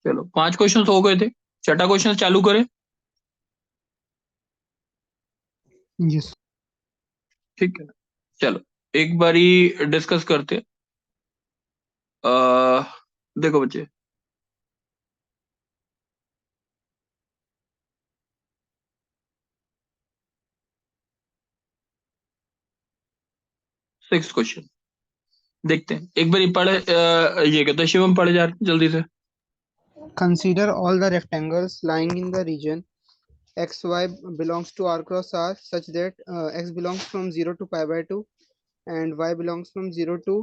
चलो 5 क्वेश्चन हो गए थे, छठा क्वेश्चन चालू करें। यस। ठीक है, चलो एक बारी डिस्कस करते हैं। देखो बच्चे, सिक्स क्वेश्चन देखते हैं, एक बारी पढ़े। ये कहते हैं शिवम, पढ़े जा रहे जल्दी से। Consider all the rectangles lying in the region xy belongs to r cross r such that x belongs from 0 to pi by 2 and y belongs from 0 to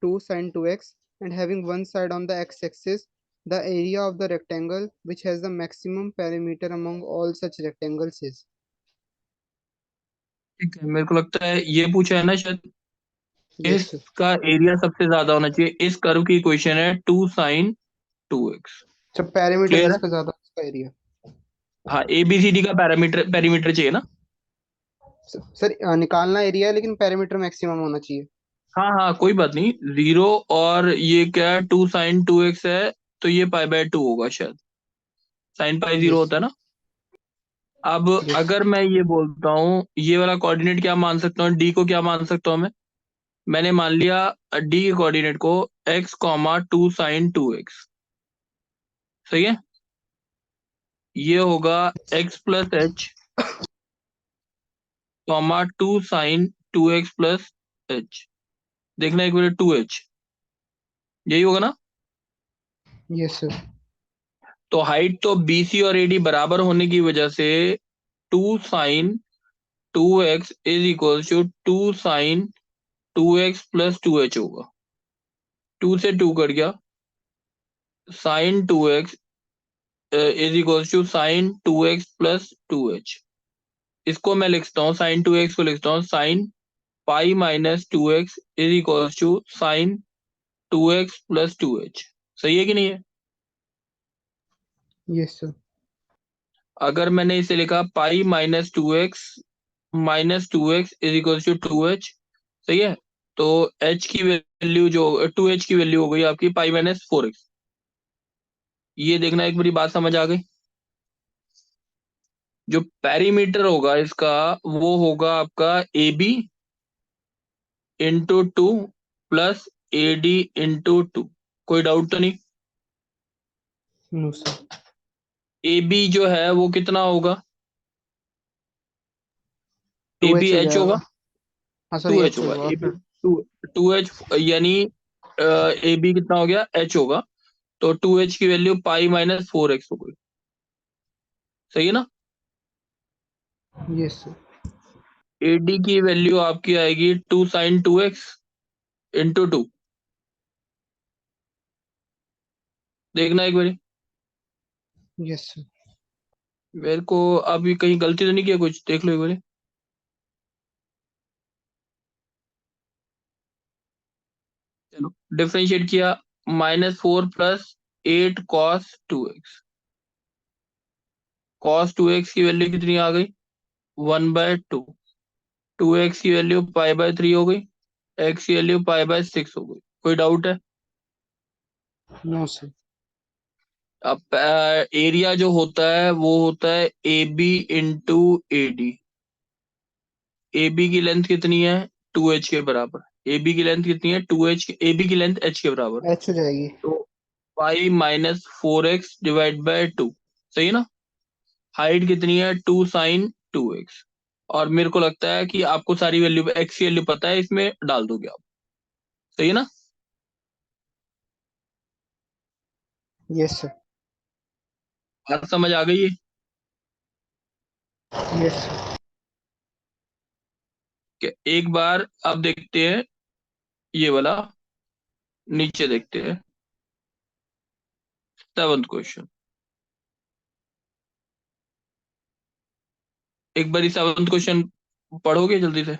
2 sine 2x, and having one side on the x-axis, the area of the rectangle which has the maximum perimeter among all such rectangles is. ठीक है, मेरे को लगता है ये पूछा है ना शायद। Yes sir. इसका एरिया सबसे ज्यादा होना चाहिए। इस कर्व की इक्वेशन है 2 sin 2x। जब पैरामीटर क्लियर है? जिसका ज्यादा उसका एरिया। हाँ, ABCD का पैरामीटर पैरीमीटर चाहिए ना। सर निकालना एरिया है लेकिन पैरामीटर मैक्सिमम होना चाहिए। हाँ हाँ, कोई बात नहीं। 0 और ये क्या है, 2 sin 2x है, तो ये π/2 होगा शायद। Sine pi 0 yes. होता है ना। अब यस। अगर मैं ये बोलता हूँ, ये वाला कोऑर्डिनेट क्या मान सकता हूँ, डी को क्या मान सकता हूँ मैं। मैंने मान लिया डी के कोऑर्डिनेट को x, 2 sin 2x। सही है। ये होगा x+h, 2 sin 2x+h। देखना एक मिनट, 2h यही होगा ना। Yes sir. तो हाइट तो BC और AD बराबर होने की वजह से 2 sin 2x is equal to 2 sin 2x+2h होगा। 2 से 2 कट गया, sin 2x is equal to sin 2x+2h। इसको मैं लिखता हूँ, sin 2x को लिखता हूँ sin π - 2x is equal to sin 2x+2h। सही है कि नहीं है? Yes sir. अगर मैंने इसे लिखा π - 2x is equal to 2h, सही है। तो h की वैल्यू जो 2h की वैल्यू हो गई आपकी π - 4x। ये देखना एक बारी, बात समझ आ गई। जो पेरीमीटर होगा इसका, वो होगा आपका AB × 2 प्लस AD × 2। कोई डाउट तो नहीं? No sir. AB जो है वो कितना होगा? टू AB एच हो h जाएगा। होगा। हाँ सर, टू ये एच होगा होगा AB। फिर। टू एच यानी AB कितना हो गया, h होगा। तो 2h की वैल्यू π - 4x हो गई। सही है ना। Yes sir. AD की वैल्यू आपकी आएगी 2 sin 2x × 2। देखना एक बारी। Yes sir. मेरे को अभी कहीं गलती तो नहीं किया, कुछ देख लो एक बारी। चलो डिफरेंशिएट किया, -4 + 8 cos 2x। cos 2x की वैल्यू कितनी आ गई, 1/2। 2x की वैल्यू π/3 हो गई, x की वैल्यू π/6 हो गई। कोई डाउट है? No sir. अब एरिया जो होता है वो होता है AB × AD। AB की लेंथ कितनी है, 2h के बराबर। AB की लेंथ कितनी है, 2h। AB की लेंथ h के बराबर। एच हो जाएगी। तो π - 4x/2। सही है ना। हाइट कितनी है, 2 sin 2x। और मेरे को लगता है कि आपको सारी वैल्यू, x की वैल्यू पता है, इसमें डाल दोगे आप। सही है ना। Yes sir. बात समझ आ गई है? Yes sir. कि एक बार अब देखते हैं ये वाला, नीचे देखते हैं 7th क्वेश्चन। एक बार 7th क्वेश्चन पढ़ोगे जल्दी से?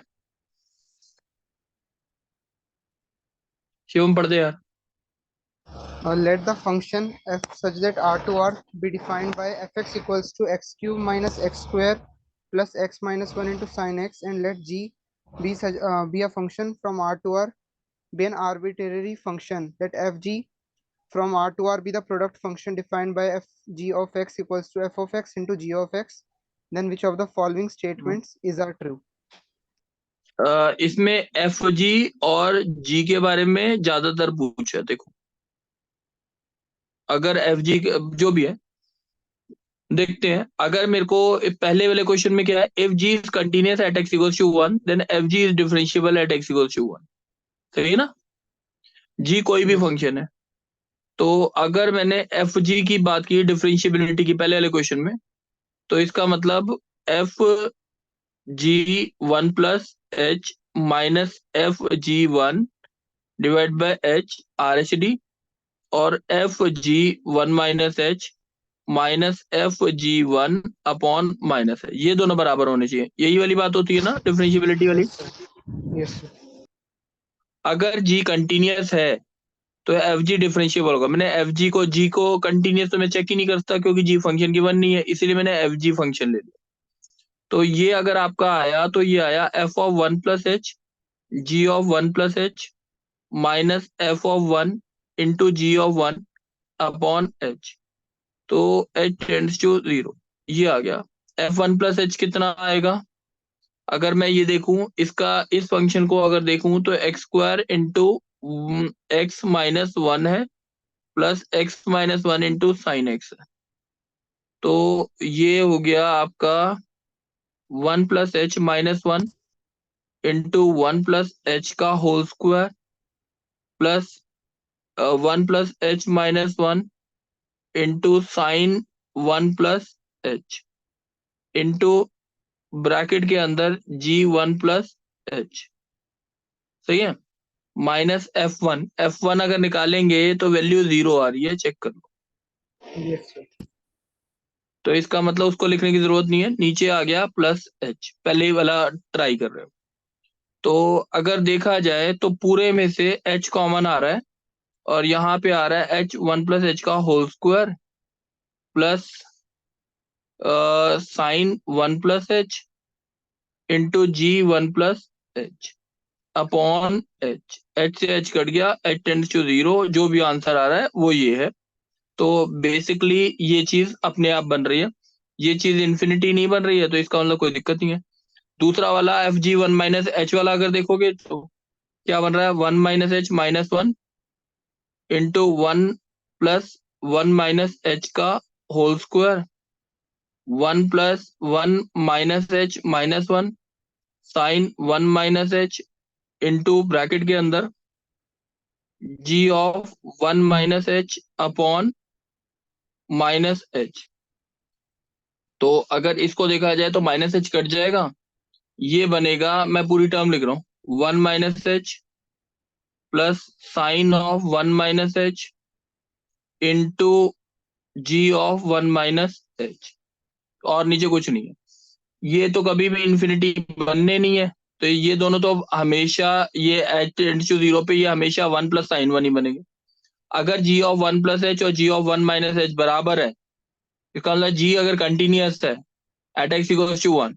शिवम पढ़ दे यार। Let the function f such that r be defined by fx equals to x cube minus x square plus x minus 1 into sin x, and let g be a function from r to r, be an arbitrary function. Let fg from R to R be the product function defined by f g of x equals to f of x into g of x, then which of the following statements is are true? इसमें F G और जी के बारे में ज्यादातर पूछा है। देखो, अगर एफ जी जो भी है, देखते हैं। अगर मेरे को पहले वाले क्वेश्चन में क्या है, if g is continuous at x equals to 1 then f g is differentiable at x equals to 1। सही है ना? जी कोई भी Yes, sir. फंक्शन है। तो अगर मैंने एफ जी की बात की डिफरेंशिएबिलिटी की पहले वाले क्वेश्चन में, तो इसका मतलब F G 1 + h minus F G 1 divide by H R H D, और F G 1 - h minus F G 1/- है। ये दोनों बराबर होने चाहिए। यही वाली बात होती है ना डिफरेंशिएबिलिटी वाली। Yes, sir. Yes, sir. अगर जी कंटिन्यूअस है तो एफ जी डिफरेंशिएबल होगा। मैंने एफ जी को जी को कंटिन्यूअस तो मैं चेक ही नहीं करता, क्योंकि जी फंक्शन की वन नहीं है, इसीलिए मैंने एफ जी फंक्शन ले लिया। तो ये अगर आपका आया तो ये आया f of 1 + h g of 1 + h minus f of 1 into g of 1/h। तो h टेंड्स टू 0, ये आ गया। f1 + h कितना आएगा? अगर मैं ये देखूं, इसका इस फंक्शन को अगर देखूं तो x² इंटू x-1 है, plus x-1 into sine x है। तो ये हो गया आपका 1 + h-1 इंटू 1 + h का whole square, plus 1 + h-1 into sine 1 + h into bracket के अंदर g1 + h। सही है? माइनस एफ वन अगर निकालेंगे तो वैल्यू 0 आ रही है, चेक कर लो। Yes, sir. तो इसका मतलब उसको लिखने की जरूरत नहीं है, नीचे आ गया +h। पहले ही वाला ट्राई कर रहे हो। तो अगर देखा जाए तो पूरे में से h कॉमन आ रहा है, और यहाँ पे आ रहा है h1 + h का whole square, plus sine 1 + h into g1 + h upon h। h से h कट गया, h टेंड्स टू 0, जो भी आंसर आ रहा है वो ये है। तो बेसिकली ये चीज अपने आप बन रही है, ये चीज इन्फिनिटी नहीं बन रही है, तो इसका मतलब कोई दिक्कत नहीं है। दूसरा वाला एफ जी 1 - h वाला अगर देखोगे तो क्या बन रहा है, 1 - h-1 इंटू 1 + 1 - h का whole square, 1 + 1 - h-1 sine 1 - h into bracket के अंदर g of 1 - h upon -h। तो अगर इसको देखा जाए तो -h कट जाएगा, ये बनेगा, मैं पूरी टर्म लिख रहा हूँ, 1 - h plus sine of 1 - h into g of 1 - h, और नीचे कुछ नहीं है। ये तो कभी भी इंफिनिटी बनने नहीं है, तो ये दोनों तो हमेशा, ये h टेंड्स टू 0 पे ये हमेशा 1 + sin 1 ही बनेगा। अगर जी ऑफ 1 + h और जी ऑफ 1 - h बराबर है, इसका मतलब जी अगर कंटिन्यूअस है एट एक्स इक्वल्स टू 1,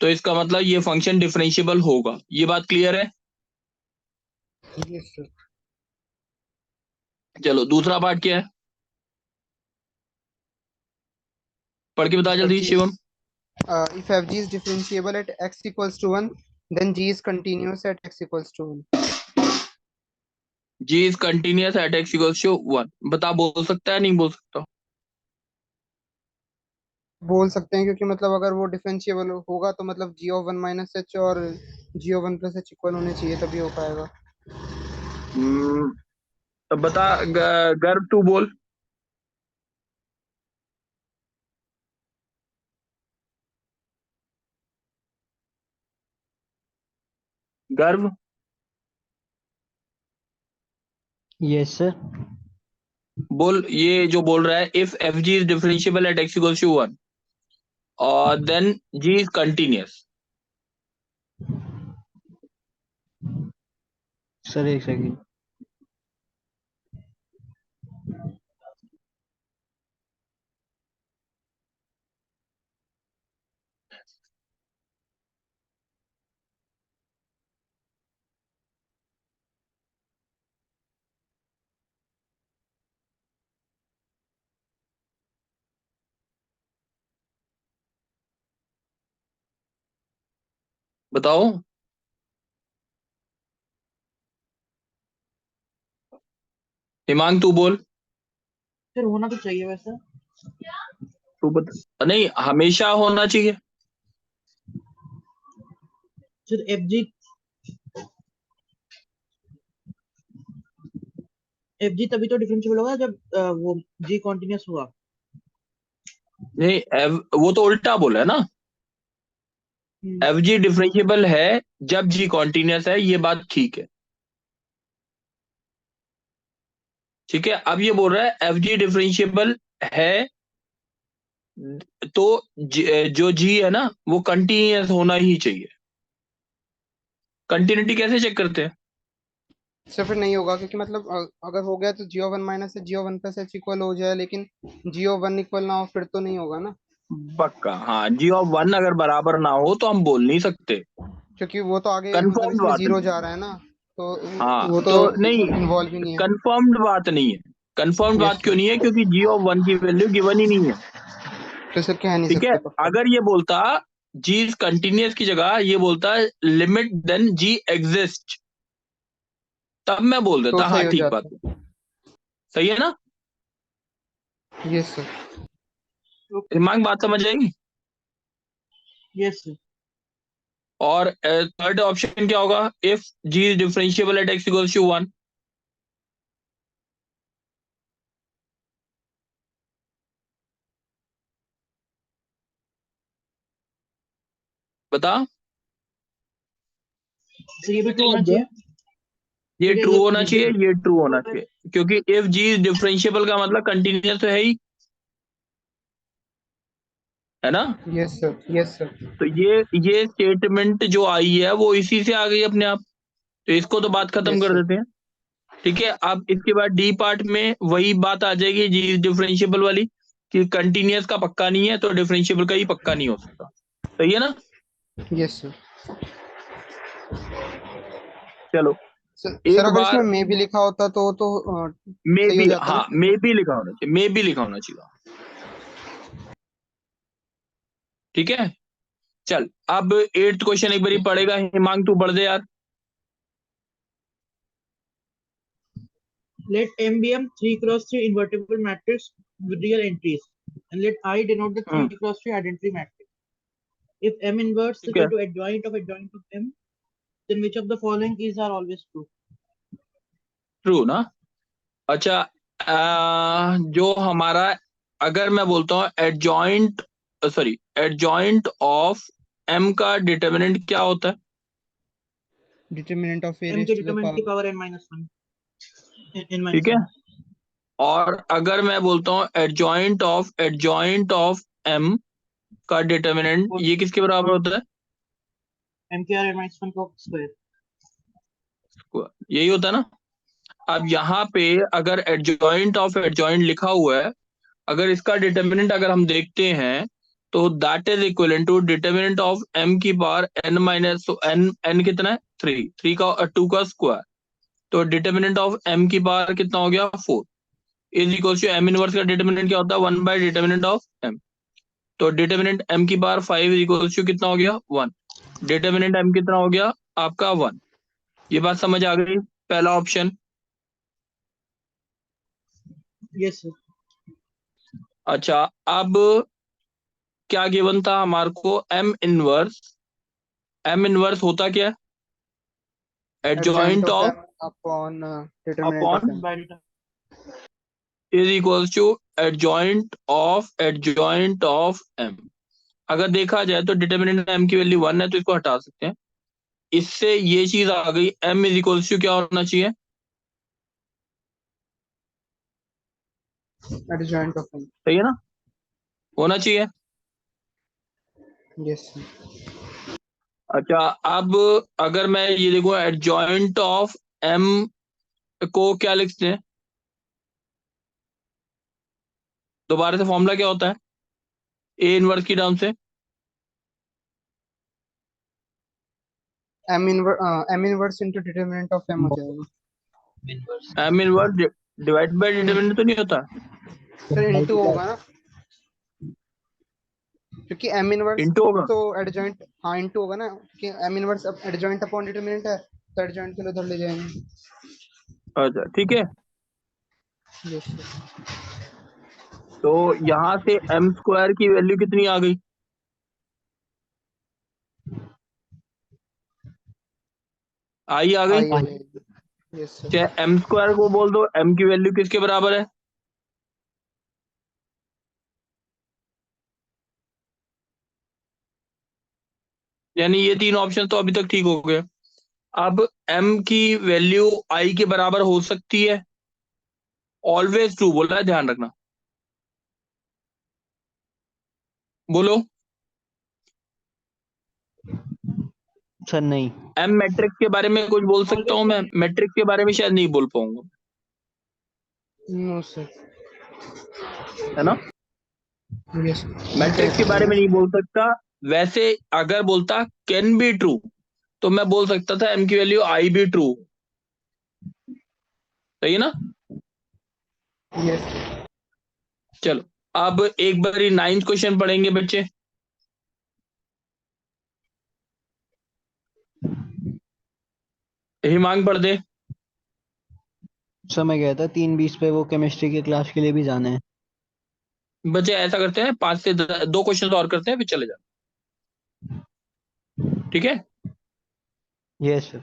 तो इसका मतलब ये फंक्शन डिफरेंशिएबल होगा। ये बात क्लियर है? Yes, sir. चलो दूसरा पार्ट क्या है, पढ़ के बता If जल्दी fg Shivam. is if fg is differentiable at x equals to 1, then g is continuous at x equals to 1. G is continuous at x equals to 1, बता, बोल सकता है नहीं बोल सकता? बोल सकते हैं, क्योंकि मतलब अगर वो डिफरेंशिएबल होगा तो मतलब g ऑफ 1 माइनस एच और g of 1 plus H equal होने चाहिए, तभी हो पाएगा। हम्म, अब बता, गर्व तू बोल। गर्व Yes, sir. बोल, ये जो बोल रहा है if f g is differentiable at x equals to 1 और then g is continuous. Sir एक सेकंड। बताओ। हिमांग तू बोल। फिर होना तो चाहिए वैसे। तू बता। नहीं, हमेशा होना चाहिए। फिर एफ जी तभी तो डिफरेंशिएबल होगा जब वो जी कॉन्टिन्यूस हुआ। नहीं, वो तो उल्टा बोला है ना। एफ जी डिफरेंशिएबल है जब जी कॉन्टिन्यूस है, ये बात ठीक है। ठीक है, अब ये बोल रहा है एफ जी डिफरेंशिएबल है तो जो जी है ना वो कंटिन्यूस होना ही चाहिए। कंटिन्यूटी कैसे चेक करते हैं? सर फिर नहीं होगा, क्योंकि मतलब अगर हो गया तो जियो वन माइनस जियो वन प्लस एच इक्वल हो जाए, लेकिन जियो वन इक्वल ना हो फिर तो नहीं होगा ना। पक्का, हाँ, जी ऑफ वन अगर बराबर ना हो तो हम बोल नहीं सकते। क्योंकि वो तो आगे मतलब कंफर्म्ड इसमें बात जीरो नहीं जा है। रहा है ना, तो हाँ वो तो तो नहीं, इन्वॉल्व ही नहीं है। कंफर्म्ड बात नहीं है। कंफर्म्ड यस बात क्यों सर। नहीं है? क्योंकि जी ऑफ वन की वैल्यू गिवन ही नहीं है। तो सर कह नहीं ठीक है, सकते पक्का। अगर ये बोलता जी कंटिन्यूस की जगह ये बोलता लिमिट देन जी एग्जिस्ट, तब मैं बोल तो देता सही हाँ हो ठीक बात जाता। है। सही है ना? Yes sir. दिमाग बात समझ आएगी। Yes sir. और थर्ड ऑप्शन क्या होगा? If g is differentiable at x equals to one. बता। तो ये भी ट्रू होना चाहिए। ये क्योंकि ट्रू अगर होना चाहिए, ये ट्रू होना चाहिए, क्योंकि इफ जी इज डिफरेंशिएबल का मतलब कंटिन्यूस तो है ही, है ना? Yes sir. Yes sir. तो ये स्टेटमेंट जो आई है वो इसी से आ गई अपने आप। तो इसको तो बात खत्म यस कर सर। देते हैं। ठीक है, अब इसके बाद डी पार्ट में वही बात आ जाएगी जी इज डिफरेंशिएबल वाली, कि कंटिन्यूस का पक्का नहीं है तो डिफरेंशिएबल का ही पक्का नहीं हो सकता। सही है ना? Yes sir. चलो, सर एक अगर इसमें बार मे भी लिखा होता तो मे सही हो भी, जाता हाँ, ना। मे भी लिखा होना चाहिए, मे भी लिखा होना चाहिए। ठीक है, चल अब एट्थ क्वेश्चन एक बारी यस सर। पढ़ेगा हिमांग, तू पढ़ दे यार। let M be a 3 cross 3 invertible matrix with real entries, and let I denote the 3 cross 3 identity matrix. If M inverse is ठीक है, equal to adjoint of M, then which of the following keys are always true? True ना? अच्छा, जो हमारा, अगर मैं बोलता हूँ adjoint, sorry, adjoint of M का डिटर्मिनेंट क्या होता है? Determinant of A M raise के टू द determinant की पावर। power n minus 1, n ठीक minus है, 1. और अगर मैं बोलता हूँ एडजॉइंट ऑफ एम का डिटर्मिनेंट, और ये किसके बराबर होता है? M के r n minus 1 का square. यही होता है ना? अब यहाँ पे अगर एडजॉइंट ऑफ एडजॉइंट लिखा हुआ है, अगर इसका डिटर्मिनेंट अगर हम देखते हैं तो that is equal to determinant of M की power N minus, N N कितना है? थ्री का टू का स्क्वायर। तो डिटर्मिनेंट ऑफ एम की पावर कितना हो गया? 4 is equal to M inverse का डिटर्मिनेंट क्या होता है? 1 बाय डिटर्मिनेंट ऑफ एम। तो डिटर्मिनेंट एम की पावर 5 इज इक्वल टू कितना हो गया? 1। डिटर्मिनेंट एम कितना हो गया आपका? 1। ये बात समझ आ गई? पहला ऑप्शन। Yes sir. अच्छा, अब क्या गिवन था हमारे को? एम इनवर्स होता क्या है? Adjoint adjoint of of M upon determinant of upon M. By determinant. Is equals to adjoint of M. अगर देखा जाए तो डिटर्मिनेंट एम की वैल्यू 1 है तो इसको हटा सकते हैं। इससे ये चीज आ गई, एम इज इक्वल्स टू क्या होना चाहिए? Adjoint of M. सही है ना? होना चाहिए। यस। अच्छा, अब अगर मैं ये देखूं एडजॉइंट ऑफ एम को क्या लिखते हैं? दोबारा से फॉर्मूला क्या होता है ए इनवर्स की टर्म से? M inverse into determinant of M हो जाएगा। M inverse divide by determinant तो नहीं होता? सर इनटू होगा ना। क्योंकि एम इनवर्स इंटू होगा। तो एडजॉइंट, हाँ इंटू होगा ना, क्योंकि एम इनवर्स अब एडजॉइंट अपॉन डिटरमिनेंट है, तो एडजॉइंट के लिए उधर ले जाएंगे। अच्छा ठीक है, यस तो यहाँ से एम स्क्वायर की वैल्यू कितनी आ गई? आई आ गई। आई यस सर। चाहे एम स्क्वायर को बोल दो, एम की वैल्यू किसके बराबर है? यानी ये तीन ऑप्शन तो अभी तक ठीक हो गए। अब m की वैल्यू i के बराबर हो सकती है, ऑलवेज ट्रू बोला है, ध्यान रखना। बोलो। सर नहीं। m मैट्रिक्स के बारे में कुछ बोल सकता हूँ मैं, मैट्रिक्स के बारे में शायद नहीं बोल पाऊंगा, नो सर। है ना। यस मैट्रिक्स के बारे में नहीं बोल सकता। वैसे अगर बोलता कैन बी ट्रू, तो मैं बोल सकता था m की वैल्यू i भी ट्रू, सही है ना। यस चलो अब एक बारी 9th क्वेश्चन पढ़ेंगे बच्चे। हिमांग पढ़ दे। सर मैं गया था 3:20 पे वो केमिस्ट्री की क्लास के लिए भी जाना है। बच्चे ऐसा करते हैं, 5 से 2 क्वेश्चन और करते हैं फिर चले जाते, ठीक है। Yes sir.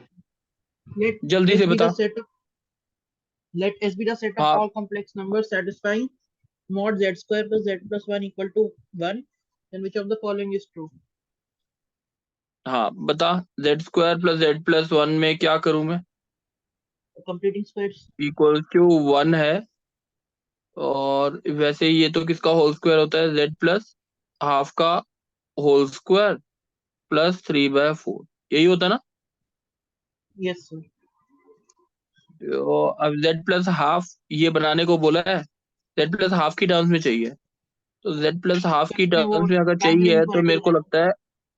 Let जल्दी S से be बता। the set of let S be the set of हाँ all complex numbers satisfying mod z square plus z plus 1 equal to 1, then which of the following is true? हाँ बता, Z square plus Z plus one में क्या करूं मैं? Completing squares. Equal to 1 है, और वैसे ये तो किसका होल स्क्वायर होता है? जेड प्लस हाफ का होल स्क्वायर प्लस 3/4, यही होता है ना। Yes sir. तो अब जेड प्लस हाफ ये बनाने को बोला है, जेड प्लस हाफ की टर्म्स में चाहिए, तो जेड प्लस हाफ की वो टर्म्स में अगर triangle चाहिए तो inequality मेरे हो को जाएगा. लगता है,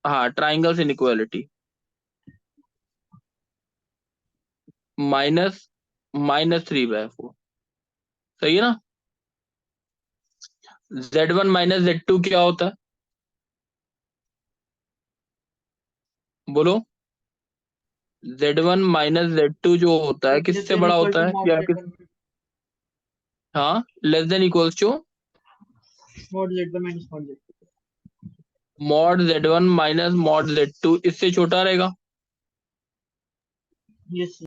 हाँ ट्राइंगल्स इनइक्वालिटी माइनस -3/4, सही है ना। Z1 माइनस Z2 क्या होता है? बोलो। Z1 माइनस Z2 जो होता है Less किससे than बड़ा equal होता to है mod या किस? z1 हाँ, less than equals to mod z1 minus mod z2. Mod Z1 minus mod Z2, इससे छोटा रहेगा, Yes sir.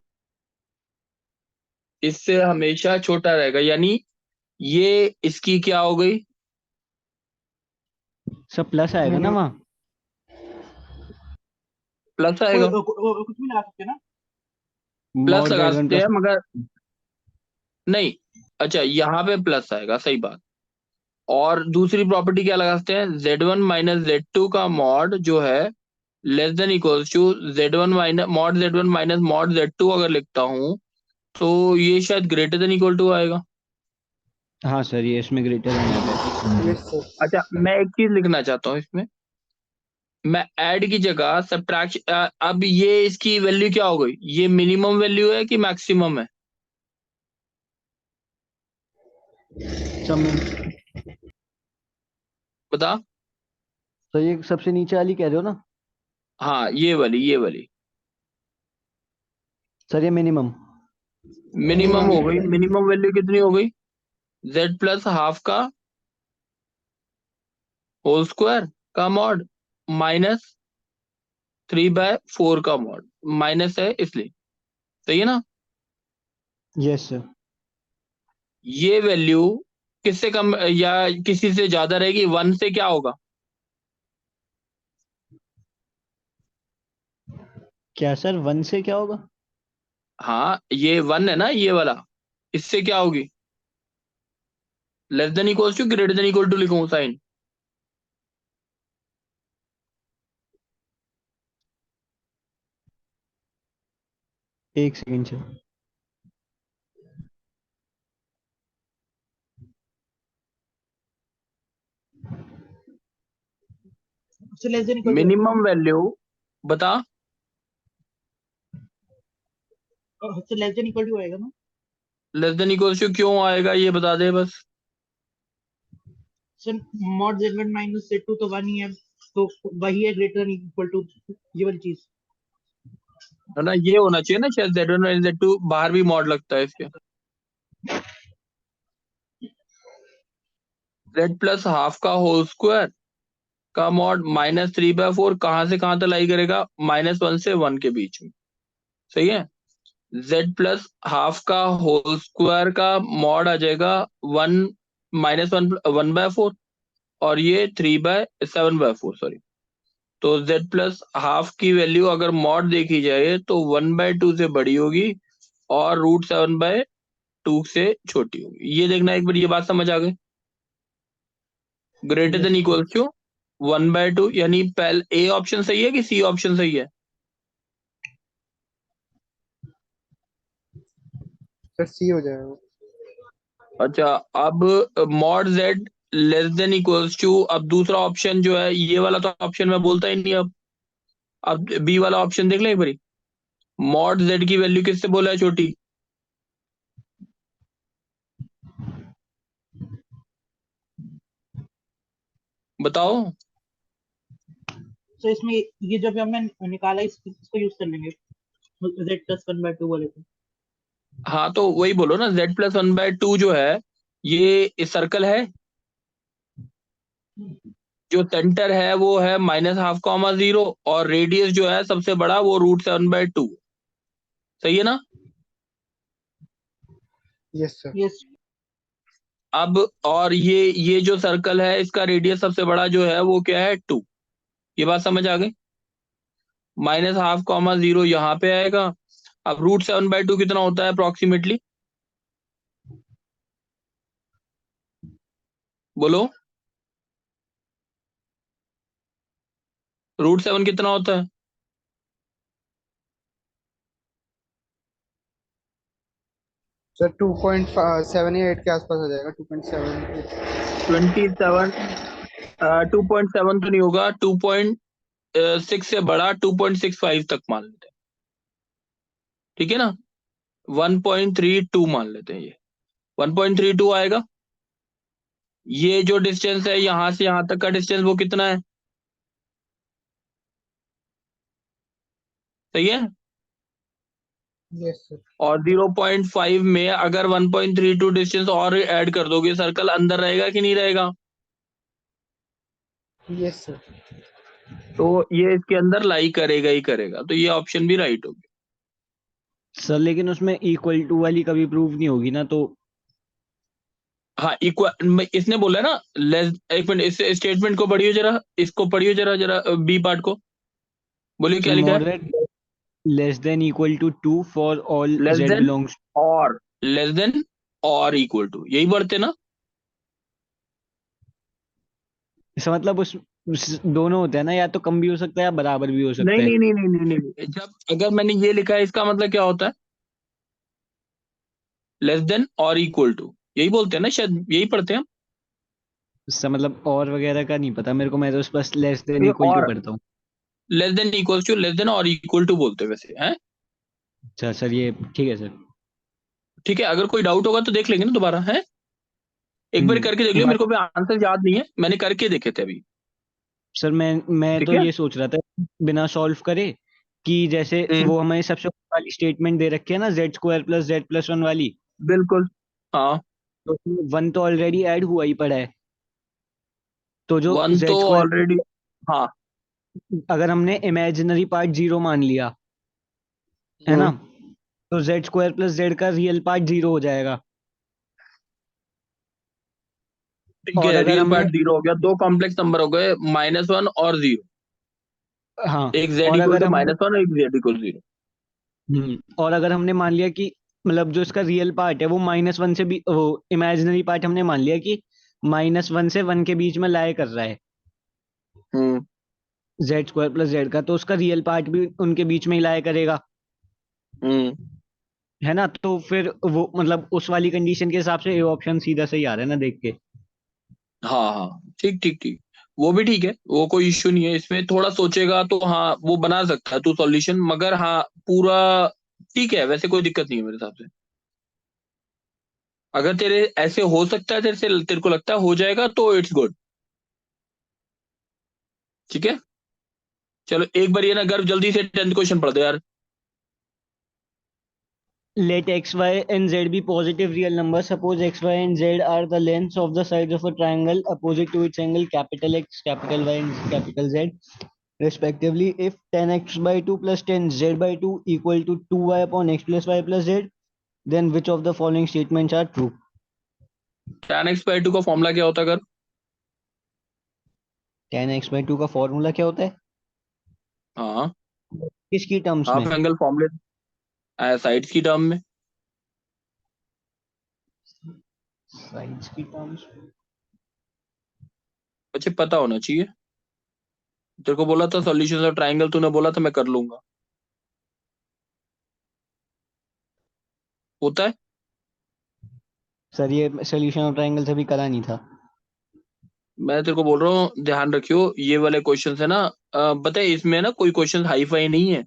इससे हमेशा छोटा रहेगा, यानी ये इसकी क्या हो गई? सर प्लस आएगा ना वहाँ। प्लस आएगा। कुछ भी लगा सकते हैं ना. प्लस मॉड लगा z1 सकते हैं प्लस। मगर नहीं, अच्छा यहाँ पे प्लस आएगा, सही बात। और दूसरी प्रॉपर्टी क्या लगा सकते हैं? Z1 माइनस Z2 का मॉड जो है less than equals to Z1 minus mod Z2 अगर लिखता हूँ तो ये शायद ग्रेटर देन इक्वल टू आएगा। हाँ सर ये इसमें ग्रेटर देन आ गया। Yes sir. अच्छा मैं एक चीज लिखना चाहता हूँ इसमें, मैं ऐड की जगह सब्ट्रैक्शन, अब ये इसकी वैल्यू क्या हो गई? ये मिनिमम वैल्यू है कि मैक्सिमम है? सब में। बता। सर ये सबसे नीचे वाली कह रहे हो ना। हाँ ये वाली सर ये मिनिमम। मिनिमम हो गई। मिनिमम वैल्यू कितनी हो गई? Z प्लस हाफ का होल स्क्वायर का मॉड माइनस 3/4 का मॉड, माइनस है इसलिए, सही है ना। Yes sir. ये वैल्यू किससे कम या किसी से ज्यादा रहेगी? 1 से क्या होगा? क्या सर 1 से क्या होगा? हाँ ये 1 है ना ये वाला, इससे क्या होगी? Less than equal to greater than equal to लिखूं साइन? एक second sir. So less than equal to है. मिनिमम वैल्यू बता। So less than equal to आएगा ना. लेस देन इक्वल टू क्यों आएगा ये बता दे बस। Sir mod z1 minus z2 तो 1 ही है, तो वही है ग्रेटर देन इक्वल टू ये वाली चीज। है ना, ये होना चाहिए ना शायद, Z1 माइनस Z2 बाहर भी मॉड लगता है इसके। Z प्लस हाफ का होल स्क्वायर का मॉड -3/4 कहां से कहां तक लाई करेगा, -1 से 1 के बीच में। सही है। Z प्लस हाफ का होल स्क्वायर का मॉड आ जाएगा 1 -1/4, और ये 3/7/4, सॉरी। तो Z प्लस हाफ की वैल्यू अगर मॉड देखी जाए तो 1/2 से बड़ी होगी और √7/2 से छोटी होगी। ये देखना एक बार, ये बात समझ आ गई। ग्रेटर देन इक्वल टू 1/2, यानी पहले ए ऑप्शन सही है कि सी ऑप्शन सही है? सर सी हो जाएगा। अच्छा, अब mod Z less than equals to, अब दूसरा ऑप्शन जो है, ये वाला तो ऑप्शन मैं बोलता ही नहीं अब बी वाला ऑप्शन देख ले एक बारी। मॉड Z की वैल्यू किससे बोला है छोटी? बताओ। तो इसमें ये जो भी हमने निकाला इसको यूज कर लेंगे z प्लस 1/2 वाले को। हाँ तो वही बोलो ना, Z प्लस 1/2 जो है ये सर्कल है, जो सेंटर है वो है -0.5, और रेडियस जो है सबसे बड़ा वो √7/2। सही है ना? Yes sir. यस। अब और ये जो सर्कल है इसका रेडियस सबसे बड़ा जो है वो क्या है, 2। ये बात समझ आ गई। -0.5 यहाँ पे आएगा। अब √7/2 कितना होता है अप्रोक्सीमेटली, बोलो। √7 कितना होता है? सर 2.78 के आसपास आ जाएगा, 2.78। 27, 2.7 तो नहीं होगा, 2.6 से बड़ा 2.65 तक मान लेते हैं, ठीक है ना। 1.32 मान लेते हैं, ये 1.32 आएगा। ये जो डिस्टेंस है यहां से यहां तक का डिस्टेंस वो कितना है? सही है। Yes sir. और 0.5 में अगर 1.32 डिस्टेंस और ऐड कर दोगे, सर्कल अंदर रहेगा कि नहीं रहेगा? Yes sir. तो ये इसके अंदर लाई करेगा ही करेगा, तो ये ऑप्शन भी राइट होगी। सर लेकिन उसमें इक्वल टू वाली कभी प्रूव नहीं होगी ना, तो हाँ, इक्वल इसने बोला है ना, लेस, एक मिनट इस स्टेटमेंट को पढ़ियो जरा, इसको पढ़ियो जरा जरा, बी पार्ट को बोलिए क्या लिखा है। Moderate less than equal to 2 for all less z than belongs. और, लेस देन और इक्वल टू, यही बढ़ते ना। इसका मतलब दोनों होते हैं ना, या तो कम भी हो सकता है या बराबर भी हो नहीं सकता है। नहीं नहीं नहीं नहीं नहीं, जब अगर मैंने ये लिखा है इसका मतलब क्या होता है, लेस देन और इक्वल टू, यही बोलते हैं ना शायद, यही पढ़ते हैं इसका मतलब और वगैरह का नहीं पता मेरे को, मैं तो बस लेस देन हम। इक्वल टू और पढ़ता हूँ। Less than equal to, less than और इक्वल टू बोलते हैं वैसे हैं। अच्छा सर, ये ठीक है सर। ठीक है, अगर कोई डाउट होगा तो देख लेंगे ना दोबारा, है एक बार करके देख लियो, मेरे को भी आंसर याद नहीं है, मैंने करके देखे थे अभी। सर मैं ठीक तो है। ये सोच रहा था बिना सॉल्व करे, कि जैसे हम्म, वो हमें सबसे ऊपर वाली स्टेटमेंट दे रखी है ना, z² + z+1 वाली, बिल्कुल। हाँ, तो 1 तो ऑलरेडी ऐड हुआ ही पड़ा है। तो जो 1 तो जेड स्क्वायर, ऑलरेडी, हाँ। अगर हमने इमेजिनरी पार्ट 0 मान लिया, है ना, हम्म, तो z² + z का रियल पार्ट 0 हो जाएगा। ठीक और है, अगर रियल हमने, पार्ट 0 हो गया, दो कॉम्प्लेक्स नंबर हो गए, -1 और 0। हाँ, एक z और इक्वल अगर टू हमने, -1 और एक z इक्वल 0। और अगर हमने मान लिया कि मतलब जो इसका रियल पार्ट है वो -1 से भी, वो इमेजिनरी पार्ट हमने मान लिया कि -1 से 1 के बीच में लाई कर रहा है, हम्म, z² + z का, तो उसका रियल पार्ट भी उनके बीच में ही लाया करेगा, हम्म, है ना। तो फिर वो मतलब उस वाली कंडीशन के हिसाब से ये ऑप्शन सीधा सही आ रहा है ना, देख के। हाँ हाँ, ठीक ठीक ठीक, वो भी ठीक है, वो कोई इश्यू नहीं है, इसमें थोड़ा सोचेगा तो हाँ वो बना सकता है तू सॉल्यूशन, मगर हाँ पूरा ठीक है, वैसे कोई दिक्कत नहीं है मेरे हिसाब से। अगर तेरे ऐसे हो सकता है, तेरे को लगता है हो जाएगा तो इट्स गुड। ठीक है, चलो एक बार ये ना गर्व जल्दी से 10th क्वेश्चन पढ़ दो यार। Let x, y, and z be positive real numbers. Suppose x, y, and z are the lengths of the sides of a triangle opposite to its angle capital X, capital Y, and capital Z, respectively. If 10x by 2 plus 10z by 2 equal to 2y upon x plus y plus z, then which of the following statements are true? tan x by 2 का formula क्या होता है अगर? 10x by 2 का formula क्या होता है? हाँ, किसकी टर्म्स में? हाफ एंगल फॉर्मूले साइड्स की टर्म में। साइड्स की टर्म्स। बच्चे पता होना चाहिए। तेरे को बोला था सॉल्यूशन ऑफ ट्रायंगल, तूने बोला था मैं कर लूंगा। होता है। सर ये सोल्यूशन ऑफ ट्रायंगल से भी करा नहीं था। मैं तेरे को बोल रहा हूँ ध्यान रखियो, ये वाले क्वेश्चन है ना, बताए इसमें ना कोई क्वेश्चन हाई फाई नहीं है।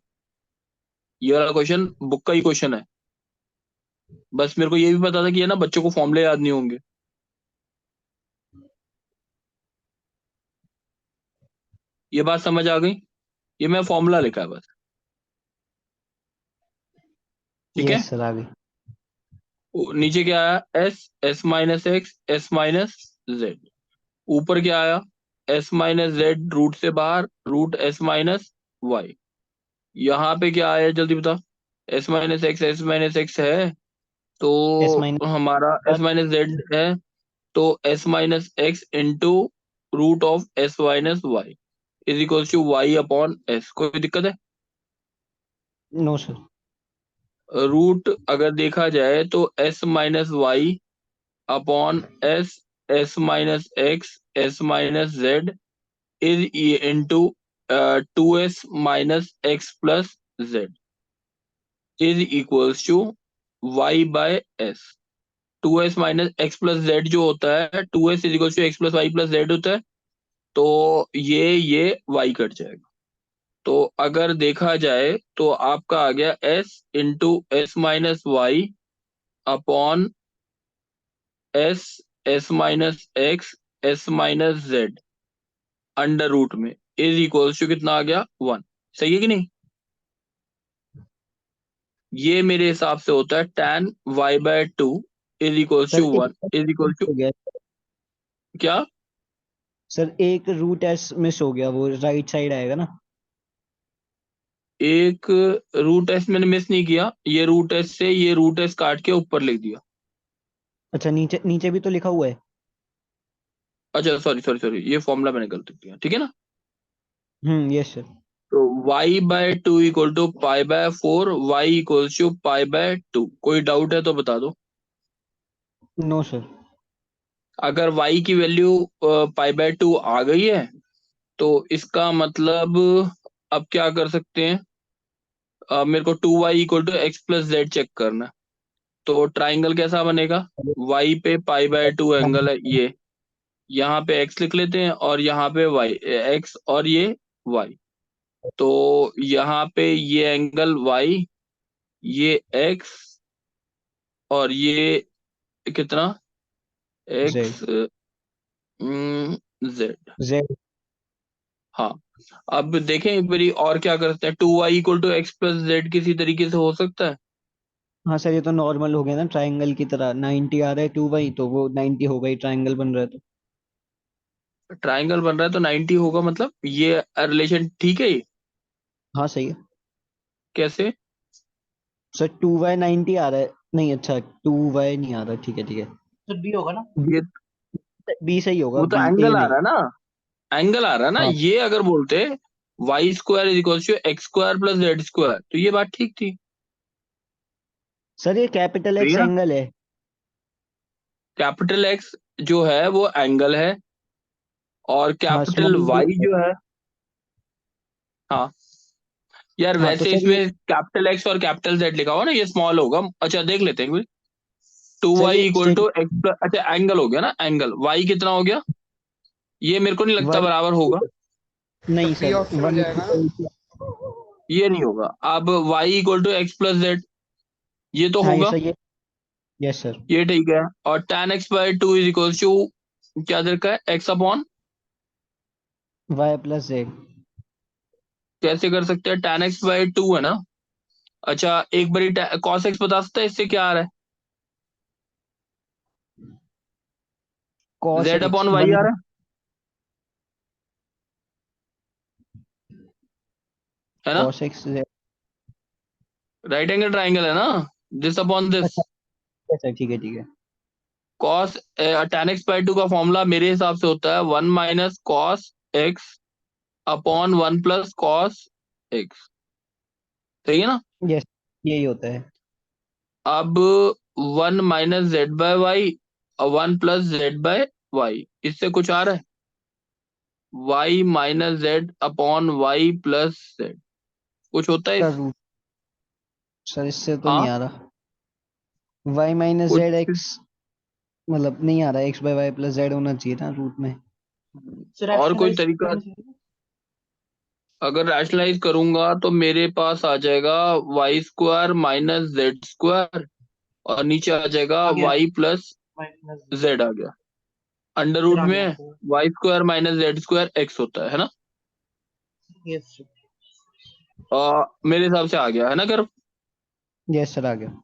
ये वाला क्वेश्चन बुक का ही क्वेश्चन है। बस मेरे को ये भी पता था कि ये ना बच्चों को फॉर्मूले याद नहीं होंगे। ये बात समझ आ गई? ये मैं फॉर्मूला लिखा है बस। ठीक है। यस सर, आ गई। नीचे क्या आया? S minus x s minus Z. ऊपर क्या आया? एस माइनस जेड रूट से बाहर रूट एस माइनस वाई। यहाँ पे क्या आया जल्दी बता? एस माइनस एक्स है तो एस माइनस। हमारा एस माइनस जेड है, तो s minus x into root of s minus y is equal to y upon s. कोई दिक्कत है? No sir. रूट अगर देखा जाए तो s minus y upon s s minus x s minus z is into 2s minus x plus z is equals to y by s. 2s minus x plus z जो होता है, 2s is equals to x plus y plus z होता है, तो ये y cut जाएगा। तो अगर देखा जाए तो आपका आ गया s into s minus y upon s s minus x s minus z under root में इज इक्वल्स टू कितना आ गया? 1। सही है कि नहीं? ये मेरे हिसाब से होता है tan y by 2 is equals sir to 1 एक इज इक्वल्स टू हो गया। क्या? सर एक रूट एस मिस हो गया, वो राइट साइड आएगा ना? एक रूट एस मैंने मिस नहीं किया, ये रूट एस से ये रूट एस काट के ऊपर लिख दिया। अच्छा, नीचे नीचे भी तो लिखा हुआ है। अच्छा सॉरी सॉरी सॉरी, ये फॉर्मूला मैंने गलत लिख दिया, ठीक है ना। Yes sir. तो y by 2 equal to pi by 4, y equal to pi by 2। कोई डाउट है तो बता दो। No sir. अगर y की वैल्यू पाई बाय 2 आ गई है तो इसका मतलब अब क्या कर सकते हैं? मेरे को 2y equal to x plus z check करना है। तो ट्राइंगल कैसा बनेगा? y पे पाई बाय 2 एंगल है ये, यहाँ पे x लिख लेते हैं और यहाँ पे y, x और ये y। तो यहाँ पे ये एंगल y, ये x और ये कितना? जेड। x z। जेड। हाँ, अब देखें एक बारी और क्या कर सकते हैं। 2y equal to x plus z किसी तरीके से हो सकता है। हाँ सर, ये तो नॉर्मल हो गया ना, ट्रायंगल की तरह 90 आ रहा है 2 बाई, तो वो 90 हो गई, ट्रायंगल बन रहा है तो। ट्राइंगल बन रहा है तो 90 होगा, मतलब ये रिलेशन ठीक है ये? हाँ सही है। कैसे? सर 2 बाई 90 आ रहा है। नहीं, अच्छा 2 बाई नहीं आ रहा, ठीक है ठीक है। सर बी होगा ना। ये बी सही होगा, वो तो बी, ए एंगल आ नहीं। रहा है ना, एंगल आ रहा है ना। हाँ ये अगर बोलते y square is equal to x square plus z square तो ये बात ठीक थी। सर, ये कैपिटल सही एक्स है ना। एंगल है। कैपिटल एक्स जो है वो एंगल है, और हाँ कैपिटल स्मॉल डी। वाई जो है, हाँ यार हाँ तो वैसे सर ये, इसमें कैपिटल एक्स और कैपिटल जेड लिखा हुआ ना, ये स्मॉल होगा। अच्छा देख लेते हैं। टू सर वाई ये इक्वल टू एक्स प्लस, अच्छा एंगल हो गया ना, एंगल वाई कितना हो गया? ये मेरे को नहीं लगता वाई। बराबर होगा। तो नहीं बी सर, ऑप्शन हो वन। जाएगा ना। ये नहीं होगा। अब y equal to x plus z, ये तो हाँ ये होगा। सही है। Yes sir. ये ठीक है। और tan x by 2 is equal to क्या दे रखा है, x upon, y plus z. कैसे कर सकते हैं, tan x बाय 2 है ना। अच्छा एक बारी cos x बता सकता है इससे क्या आ रहा है, cos z X upon y one. आ रहा है ना। Cos X Z. Right angle triangle है ना, दिस अपॉन दिस। अच्छा सर, ठीक है ठीक है। cos tan x बाय 2 का फॉर्मूला मेरे हिसाब से होता है 1 minus cos x upon 1 plus cos x, सही है ना। यस, यही होता है। अब 1 माइनस जेड बाय वाई और 1 प्लस जेड बाय वाई, इससे कुछ आ रहा है, y minus z upon y plus z, कुछ होता है सर इस, रूट। सर इससे तो हाँ नहीं आ रहा। y माइनस कुछ। जेड एक्स, मतलब नहीं आ रहा। x by y plus z होना चाहिए ना रूट में। सर और कोई रैशनलाइज तरीका, करना चाहिए। अगर रैशनलाइज करूंगा तो मेरे पास आ जाएगा Y square minus Z square और नीचे आ जाएगा आ गया Y plus y plus Z आ गया, अंडर सर, रूट आ गया में sir. Y square minus Z square X होता है ना। Yes sir. मेरे हिसाब से आ गया है ना कर। यस सर, आ गया।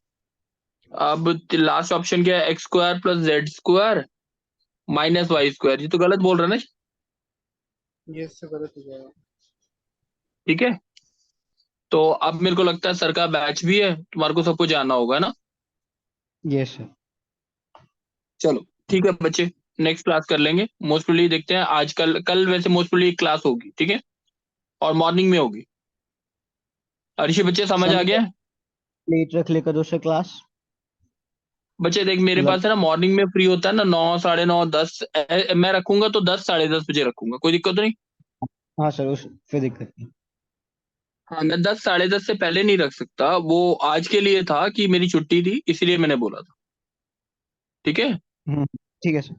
अब लास्ट ऑप्शन क्या है, x square plus z square minus y square, ये तो गलत बोल रहे हैं ना। ये इससे गलत हो जाएगा। ठीक है, तो अब मेरे को लगता है सर का बैच भी है, तुम्हारे को सब कुछ जानना होगा ना। Yes sir. चलो ठीक है बच्चे, नेक्स्ट क्लास कर लेंगे, मोस्ट प्रोबेबली देखते हैं आज कल, कल वैसे मोस्ट प्रोबेबली क्लास होगी, ठीक है, और मॉर्निंग में होगी। ऋषि बच्चे समझ आ सर गया। लेट रख ले करो सर क्लास। बच्चे देख मेरे मतलब पास है ना, मॉर्निंग में फ्री होता है ना 9 9:30 10, मैं रखूंगा तो 10 10:30 बजे रखूंगा, कोई दिक्कत तो नहीं। हाँ सर, उस फिर दिक्कत नहीं। हाँ मैं 10 10:30 से पहले नहीं रख सकता, वो आज के लिए था कि मेरी छुट्टी थी इसलिए मैंने बोला था, ठीक है। ठीक है सर।